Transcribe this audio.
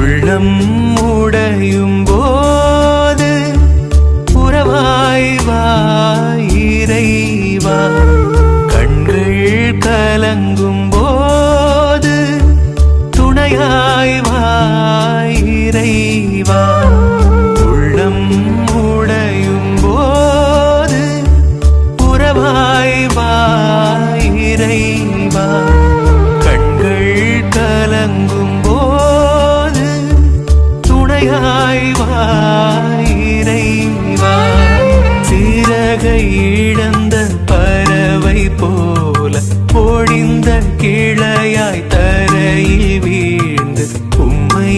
உள்ளம் உடையும் போது உறவாய் வாயிரைவா, கண்கள் கலங்கும் போது துணையாய் வாயிரைவா, உள்ளம் உடையும் போது உறவாய் வாயிரைவா, கண்கள் கலங்கும் போது துணையாய் வாயிரைவா. சிறகை இழந்த பறவை போல பொழிந்த கிளையாய் தரையில் வீழ்ந்து உம்மை